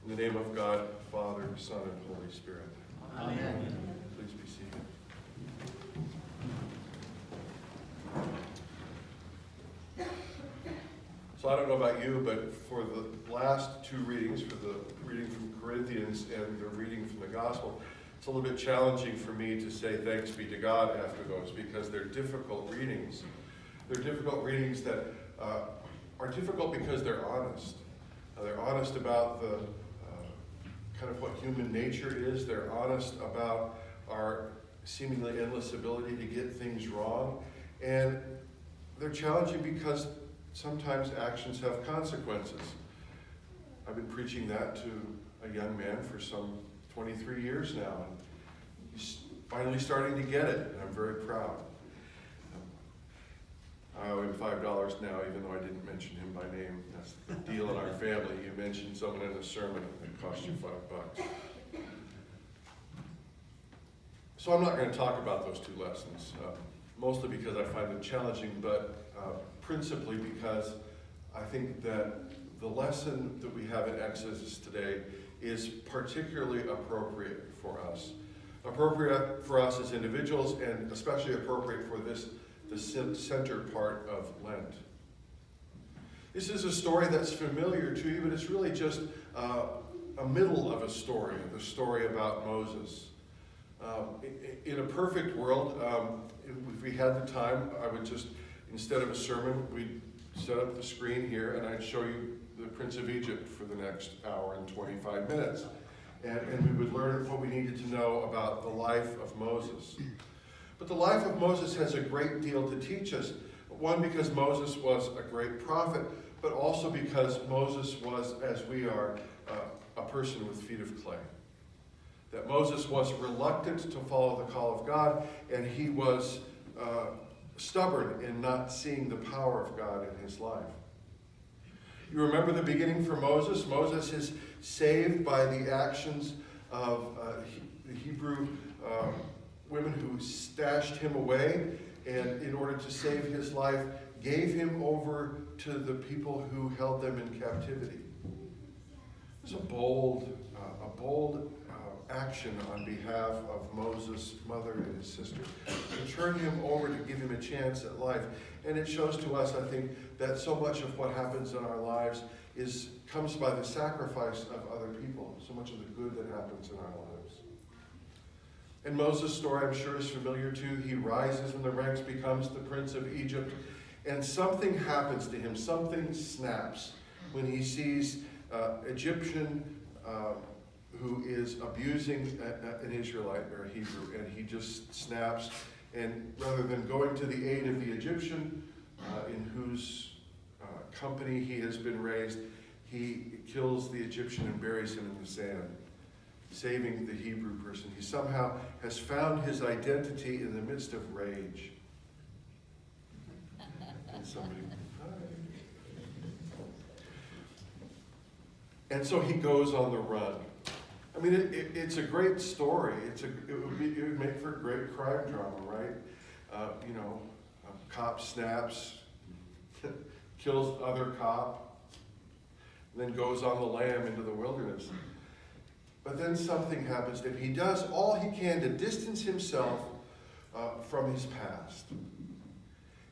In the name of God, Father, Son, and Holy Spirit. Amen. Please be seated. So I don't know about you, but for the last two readings, for the reading from Corinthians and the reading from the Gospel, it's a little bit challenging for me to say thanks be to God after those, because they're difficult readings. They're difficult readings that are difficult because they're honest. They're honest about the kind of what human nature is. They're honest about our seemingly endless ability to get things wrong. And they're challenging because sometimes actions have consequences. I've been preaching that to a young man for some 23 years now, and he's finally starting to get it, and I'm very proud. I owe him $5 now, even though I didn't mention him by name. That's the deal in our family. You mention someone in a sermon, it costs you $5. So I'm not going to talk about those two lessons, mostly because I find them challenging, but principally because I think that the lesson that we have in Exodus today is particularly appropriate for us. Appropriate for us as individuals, and especially appropriate for the center part of Lent. This is a story that's familiar to you, but it's really just a middle of a story, the story about Moses. In a perfect world, if we had the time, I would just, instead of a sermon, we'd set up the screen here and I'd show you the Prince of Egypt for the next hour and 25 minutes. And we would learn what we needed to know about the life of Moses. But the life of Moses has a great deal to teach us. One, because Moses was a great prophet, but also because Moses was, as we are, a person with feet of clay. That Moses was reluctant to follow the call of God, and he was stubborn in not seeing the power of God in his life. You remember the beginning for Moses? Moses is saved by the actions of the Hebrew women who stashed him away, and in order to save his life, gave him over to the people who held them in captivity. It's a bold action on behalf of Moses' mother and his sister, to turn him over, to give him a chance at life. And it shows to us, I think, that so much of what happens in our lives comes by the sacrifice of other people, so much of the good that happens in our lives. And Moses' story, I'm sure, is familiar too. He rises in the ranks, becomes the Prince of Egypt, and something happens to him. Something snaps when he sees Egyptian who is abusing an Israelite or a Hebrew, and he just snaps. And rather than going to the aid of the Egyptian, in whose company he has been raised, he kills the Egyptian and buries him in the sand, saving the Hebrew person. He somehow has found his identity in the midst of rage. And somebody, and so he goes on the run. I mean, it's a great story. It would make for a great crime drama, right? A cop snaps, kills other cop, then goes on the lam into the wilderness. But then something happens to him. He does all he can to distance himself from his past.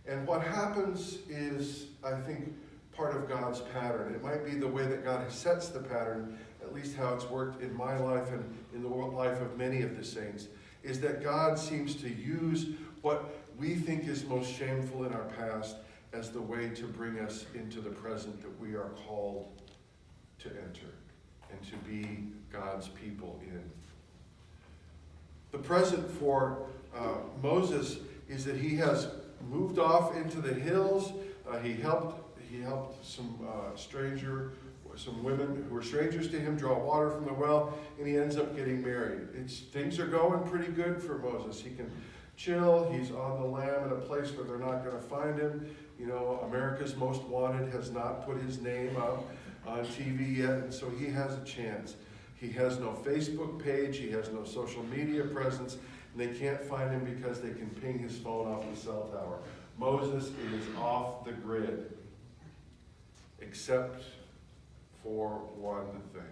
And what happens is, I think, part of God's pattern. It might be the way that God sets the pattern, at least how it's worked in my life and in the life of many of the saints, is that God seems to use what we think is most shameful in our past as the way to bring us into the present that we are called to enter and to be God's people in. The present for Moses is that he has moved off into the hills. He helped some women who were strangers to him draw water from the well, and he ends up getting married. Things are going pretty good for Moses. He can chill. He's on the lam in a place where they're not going to find him. You know, America's Most Wanted has not put his name up on TV yet, and so he has a chance. He has no Facebook page. He has no social media presence, and they can't find him because they can ping his phone off the cell tower. Moses is off the grid, except for one thing.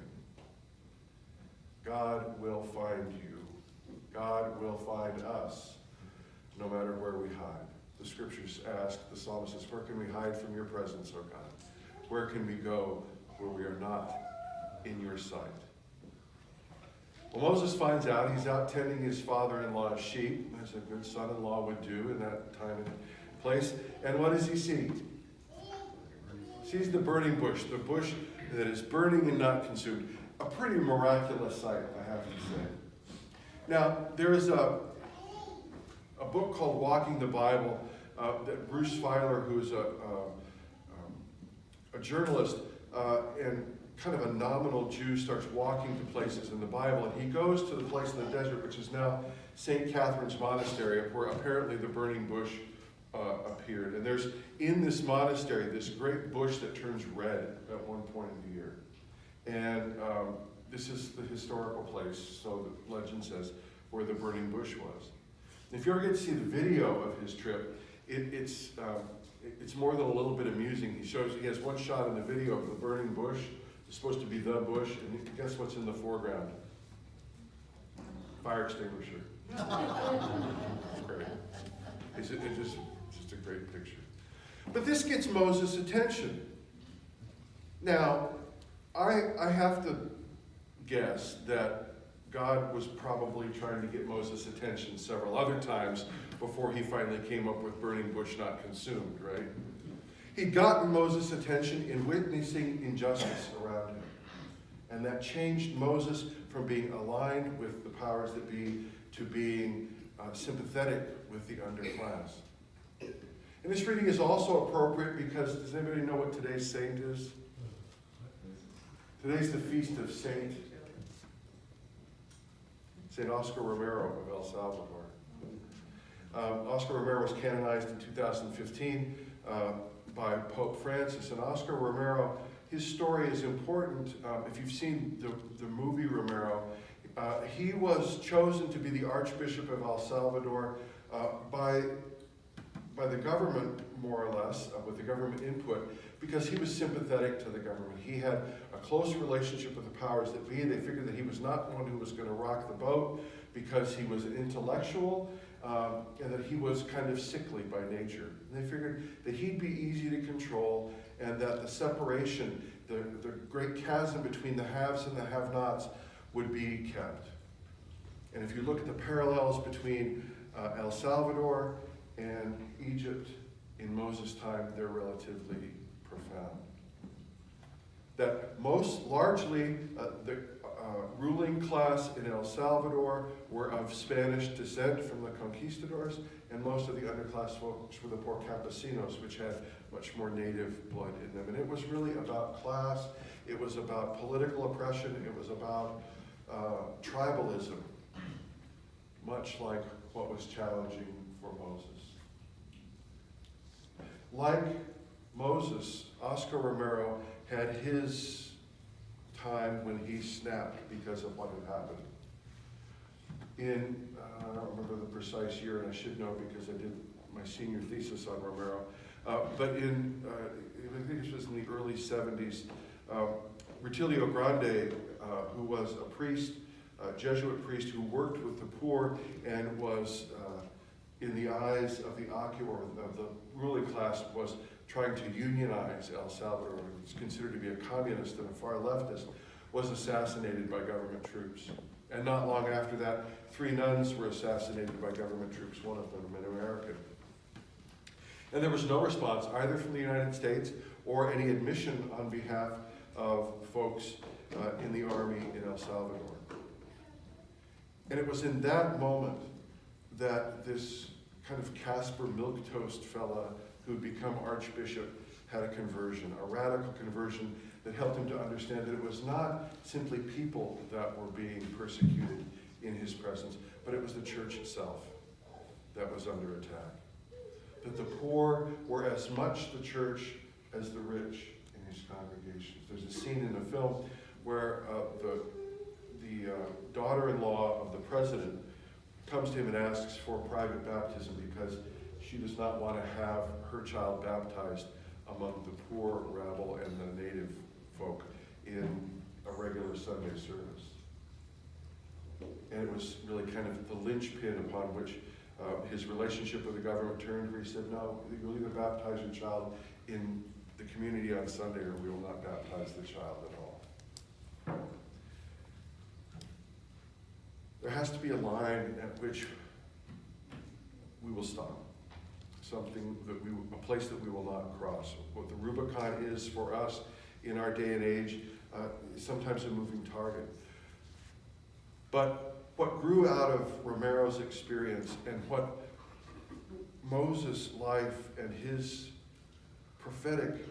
God will find you. God will find us, no matter where we hide. The scriptures ask, the psalmist says, where can we hide from your presence, O God? Where can we go where we are not in your sight? Well, Moses finds out he's out tending his father-in-law's sheep, as a good son-in-law would do in that time and place. And what does he see? He sees the burning bush, the bush that is burning and not consumed. A pretty miraculous sight, I have to say. Now, there is a book called Walking the Bible that Bruce Feiler, who is a journalist and kind of a nominal Jew, starts walking to places in the Bible, and he goes to the place in the desert, which is now St. Catherine's Monastery, where apparently the burning bush appeared. And there's, in this monastery, this great bush that turns red at one point in the year. And this is the historical place, so the legend says, where the burning bush was. And if you ever get to see the video of his trip, it's more than a little bit amusing. He has one shot in the video of the burning bush. It's supposed to be the bush, and guess what's in the foreground? Fire extinguisher. It's great. It's just a great picture. But this gets Moses' attention. Now, I have to guess that God was probably trying to get Moses' attention several other times before he finally came up with burning bush not consumed, right? He'd gotten Moses' attention in witnessing injustice around him. And that changed Moses from being aligned with the powers that be to being sympathetic with the underclass. And this reading is also appropriate because, does anybody know what today's saint is? Today's the feast of Saint Oscar Romero of El Salvador. Oscar Romero was canonized in 2015 by Pope Francis. And Oscar Romero, his story is important. If you've seen the movie Romero, he was chosen to be the Archbishop of El Salvador by the government, more or less, with the government input, because he was sympathetic to the government. He had a close relationship with the powers that be. They figured that he was not one who was going to rock the boat because he was an intellectual and that he was kind of sickly by nature. And they figured that he'd be easy to control and that the separation, the great chasm between the haves and the have-nots would be kept. And if you look at the parallels between El Salvador and Egypt in Moses' time, they're relatively profound. That most largely the ruling class in El Salvador were of Spanish descent from the conquistadors, and most of the underclass folks were the poor campesinos, which had much more native blood in them. And it was really about class, it was about political oppression, it was about tribalism, much like what was challenging for Moses. Like Moses, Oscar Romero had his time when he snapped because of what had happened. I don't remember the precise year, and I should know because I did my senior thesis on Romero, but I think this was in the early 70s, Rutilio Grande, who was a priest, a Jesuit priest who worked with the poor and was, in the eyes of the of the ruling class, was trying to unionize El Salvador, was considered to be a communist and a far leftist, was assassinated by government troops. And not long after that, 3 nuns were assassinated by government troops, one of them an American. And there was no response either from the United States or any admission on behalf of folks in the army in El Salvador. And it was in that moment that this kind of Casper milquetoast fella who'd become archbishop had a conversion, a radical conversion that helped him to understand that it was not simply people that were being persecuted in his presence, but it was the church itself that was under attack. That the poor were as much the church as the rich in his congregations. There's a scene in the film where the daughter-in-law of the president comes to him and asks for private baptism because she does not want to have her child baptized among the poor rabble and the native folk in a regular Sunday service. And it was really kind of the linchpin upon which his relationship with the government turned, where he said, no, you'll either baptize your child in the community on Sunday, or we will not baptize the child at all. There has to be a line at which we will stop. A place that we will not cross. What the Rubicon is for us in our day and age, sometimes a moving target. But what grew out of Romero's experience and what Moses' life and his prophetic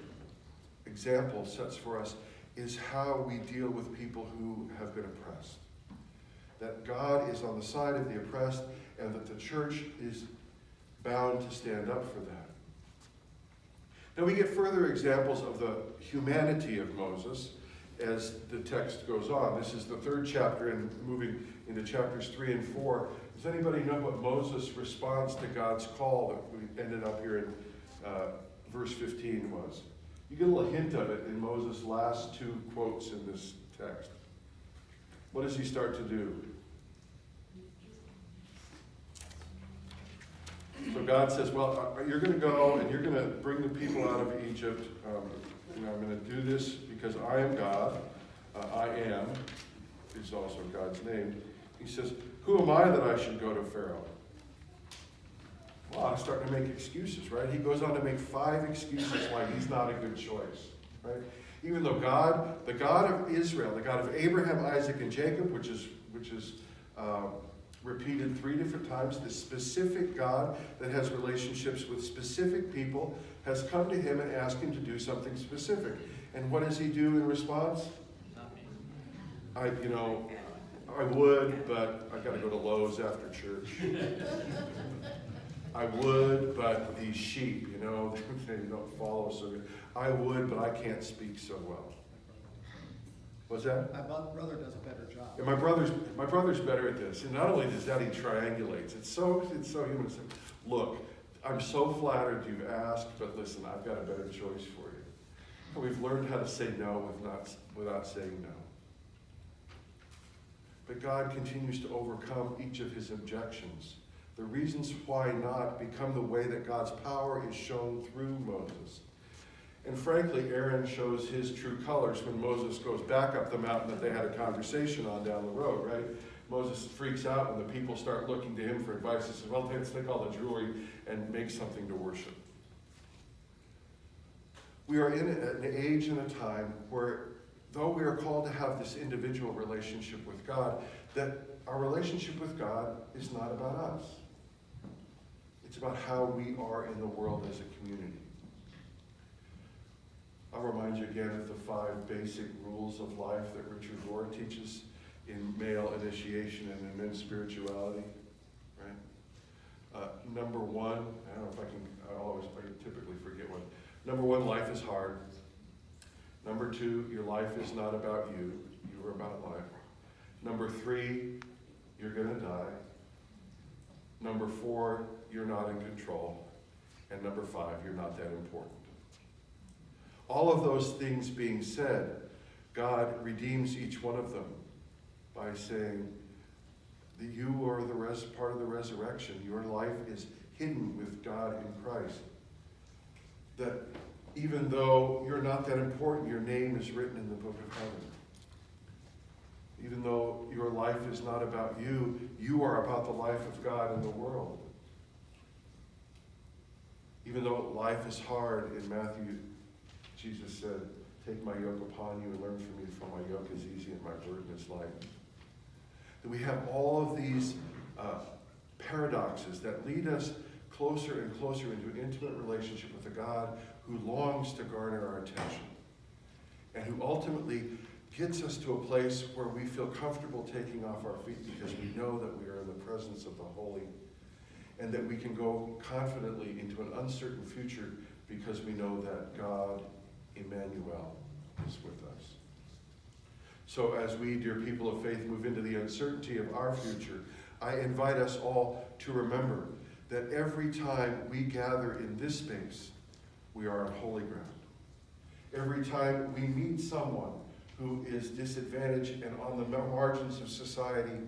example sets for us is how we deal with people who have been oppressed. That God is on the side of the oppressed, and that the church is bound to stand up for that. Now we get further examples of the humanity of Moses as the text goes on. This is the third chapter, and moving into chapters 3 and 4. Does anybody know what Moses' response to God's call that we ended up here in verse 15 was? You get a little hint of it in Moses' last two quotes in this text. What does he start to do? So God says, well, you're going to go and you're going to bring the people out of Egypt. I'm going to do this because I am God. I am is also God's name. He says, who am I that I should go to Pharaoh? Well, I'm starting to make excuses, right? He goes on to make 5 excuses why he's not a good choice, right? Even though God, the God of Israel, the God of Abraham, Isaac, and Jacob, which is repeated 3 different times, the specific God that has relationships with specific people, has come to him and asked him to do something specific. And what does he do in response? I would, but I got to go to Lowe's after church. I would, but these sheep, they don't follow so good. I would, but I can't speak so well. What's that? My brother does a better job. Yeah, my brother's better at this. And not only does that, he triangulates. It's so human. Look, I'm so flattered you've asked, but listen, I've got a better choice for you. And we've learned how to say no without saying no. But God continues to overcome each of his objections. The reasons why not become the way that God's power is shown through Moses. And frankly, Aaron shows his true colors when Moses goes back up the mountain that they had a conversation on down the road, right? Moses freaks out when the people start looking to him for advice. He says, well, let's take all the jewelry and make something to worship. We are in an age and a time where, though we are called to have this individual relationship with God, that our relationship with God is not about us. It's about how we are in the world as a community. I'll remind you again of the 5 basic rules of life that Richard Rohr teaches in male initiation and in men's spirituality, right? Number 1, I don't know if I typically forget one. Number 1, life is hard. Number 2, your life is not about you. You are about life. Number 3, you're going to die. Number 4, you're not in control. And number 5, you're not that important. All of those things being said, God redeems each one of them by saying that you are part of the resurrection. Your life is hidden with God in Christ. That even though you're not that important, your name is written in the book of heaven. Even though your life is not about you, you are about the life of God in the world. Even though life is hard, in Matthew, Jesus said, take my yoke upon you and learn from me, for my yoke is easy and my burden is light. That we have all of these paradoxes that lead us closer and closer into an intimate relationship with a God who longs to garner our attention and who ultimately gets us to a place where we feel comfortable taking off our feet because we know that we are in the presence of the holy, and that we can go confidently into an uncertain future because we know that God, Emmanuel, is with us. So as we, dear people of faith, move into the uncertainty of our future, I invite us all to remember that every time we gather in this space, we are on holy ground. Every time we meet someone who is disadvantaged and on the margins of society,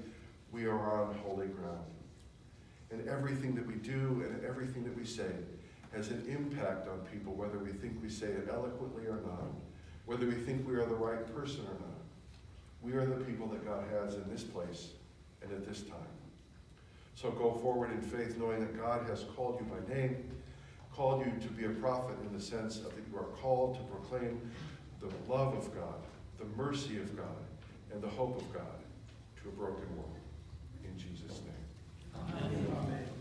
we are on holy ground. And everything that we do and everything that we say has an impact on people, whether we think we say it eloquently or not, whether we think we are the right person or not. We are the people that God has in this place and at this time. So go forward in faith, knowing that God has called you by name, called you to be a prophet in the sense of that you are called to proclaim the love of God, the mercy of God, and the hope of God to a broken world. In Jesus' name. Amen. Amen.